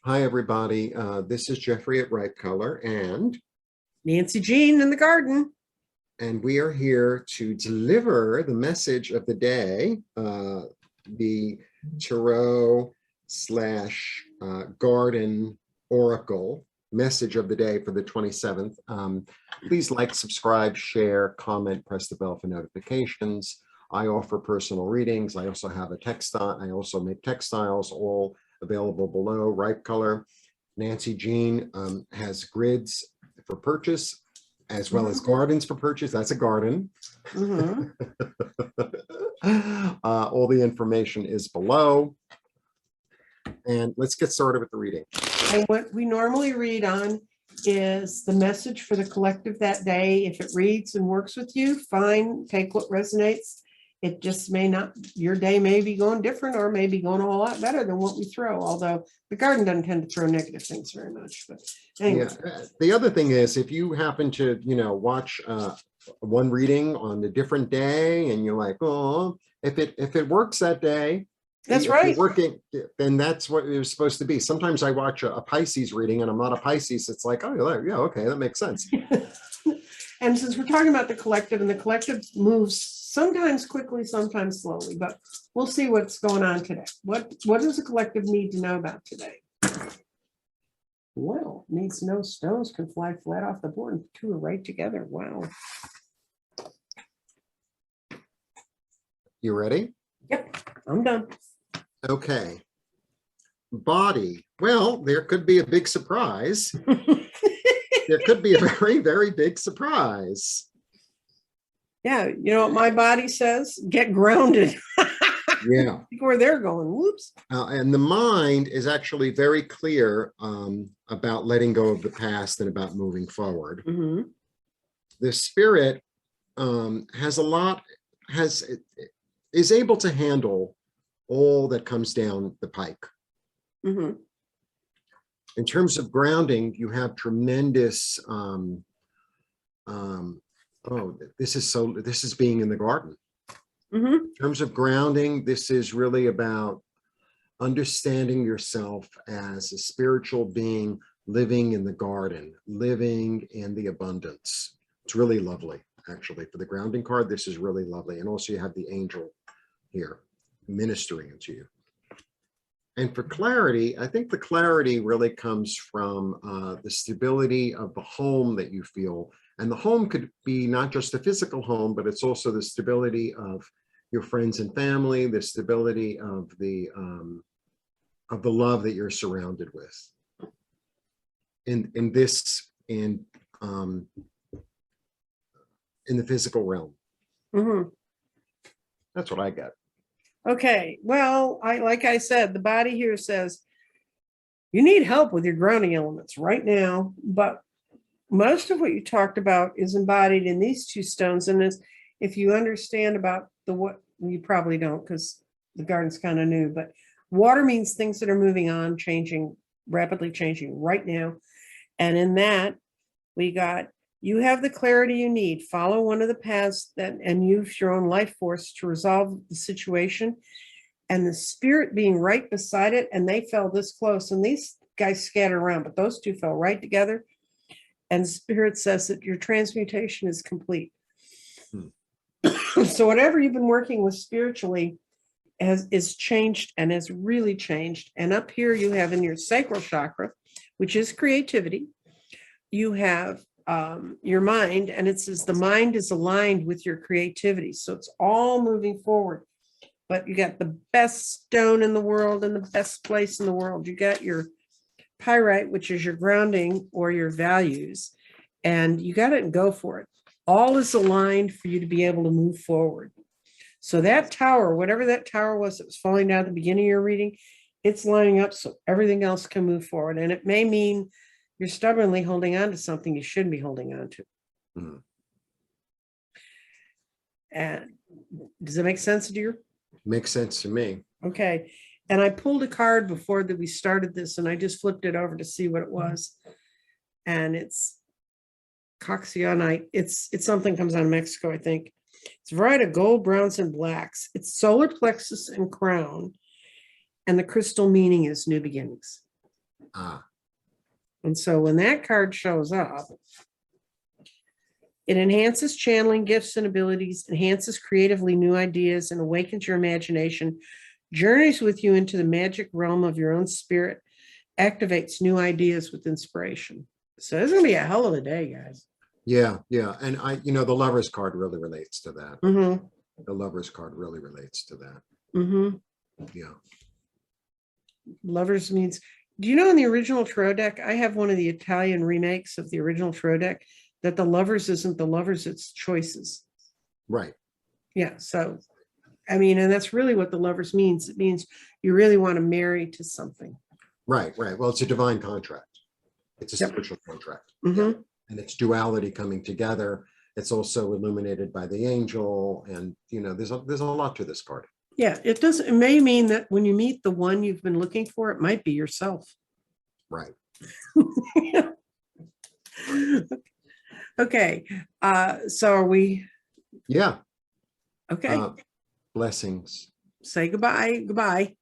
Hi, everybody. This is Jeffrey at Ripe Color, Nancy Jean in the garden. and we are here to deliver the message of the day, the Tarot slash Garden Oracle message of the day for the 27th. Please like, subscribe, share, comment, press the bell for notifications. I offer personal readings. I also have a textile. I also make textiles, all available below. Ripe Color. Nancy Jean has grids for purchase, as well as gardens for purchase. That's a garden. All the information is below. And let's get started with the reading. And what we normally read on is the message for the collective that day. If it reads and works with you, fine, take what resonates. It just may not, your day may be going different or maybe going a whole lot better than what we throw. Although the garden doesn't tend to throw negative things very much. But anyway. Yeah. The other thing is, if you happen to, watch one reading on a different day and you're like, oh, if it works that day, that's right. Working, then that's what it was supposed to be. Sometimes I watch a Pisces reading and I'm not a Pisces. It's like, oh, yeah, okay, that makes sense. And since we're talking about the collective, and the collective moves sometimes quickly, sometimes slowly, but we'll see what's going on today. What does the collective need to know about today? Well, needs to know stones can fly flat off the board and two are right together. Wow. You ready? Yep, I'm done. Okay. Body. Well, there could be a big surprise. There could be a very, very big surprise. Yeah, you know what my body says? Get grounded. Yeah. Where they're going. Whoops. And the mind is actually very clear about letting go of the past and about moving forward. The spirit is able to handle all that comes down the pike. In terms of grounding, you have tremendous this is being in the garden. In terms of grounding, this is really about understanding yourself as a spiritual being living in the garden, living in the abundance. It's really lovely, actually. For the grounding card, this is really lovely. And also you have the angel here ministering to you. And for clarity, I think the clarity really comes from the stability of the home that you feel. And the home could be not just a physical home, but it's also the stability of your friends and family, the stability of the love that you're surrounded with. In the physical realm. That's what I got. Okay, well, like I said, the body here says you need help with your grounding elements right now, but most of what you talked about is embodied in these two stones. And if you understand about what you probably don't, because the garden's kind of new, but water means things that are moving on, changing, rapidly changing right now. And in that, we got, you have the clarity you need. Follow one of the paths and use your own life force to resolve the situation. And the spirit being right beside it, and they fell this close. And these guys scattered around, but those two fell right together. And spirit says that your transmutation is complete. So whatever you've been working with spiritually is changed and has really changed. And up here you have in your sacral chakra, which is creativity, you have your mind, and it says the mind is aligned with your creativity. So it's all moving forward, but you got the best stone in the world and the best place in the world. You got your pyrite, which is your grounding or your values, and you got it and go for it. All is aligned for you to be able to move forward. So that tower, whatever that tower was that was falling down at the beginning of your reading, it's lining up so everything else can move forward. And it may mean you're stubbornly holding on to something you shouldn't be holding on to. And does it make sense to you? Makes sense to me. Okay. And I pulled a card before that we started this, and I just flipped it over to see what it was. And it's coxionite. It's something comes out of Mexico, I think. It's a variety of gold, browns, and blacks. It's solar plexus and crown. And the crystal meaning is new beginnings. Ah, And so when that card shows up, it enhances channeling gifts and abilities, enhances creatively new ideas, and awakens your imagination, journeys with you into the magic realm of your own spirit, activates new ideas with inspiration. So it's going to be a hell of a day, guys. yeah, yeah. And the Lover's card really relates to that. Mm-hmm. The Lover's card really relates to that. Mm-hmm. Yeah. Lovers means, do you know in the original tarot deck, I have one of the Italian remakes of the original tarot deck, that the lovers isn't the lovers, it's choices. Right. Yeah. So, I mean, and that's really what the lovers means. It means you really want to marry to something. Right, right. Well, it's a divine contract. It's a Yep. spiritual contract. Mm-hmm. Yeah. And it's duality coming together. It's also illuminated by the angel. And, there's a lot to this card. Yeah, it may mean that when you meet the one you've been looking for, it might be yourself. Right. Okay. So are we? Yeah. Okay. Blessings. Say goodbye. Goodbye.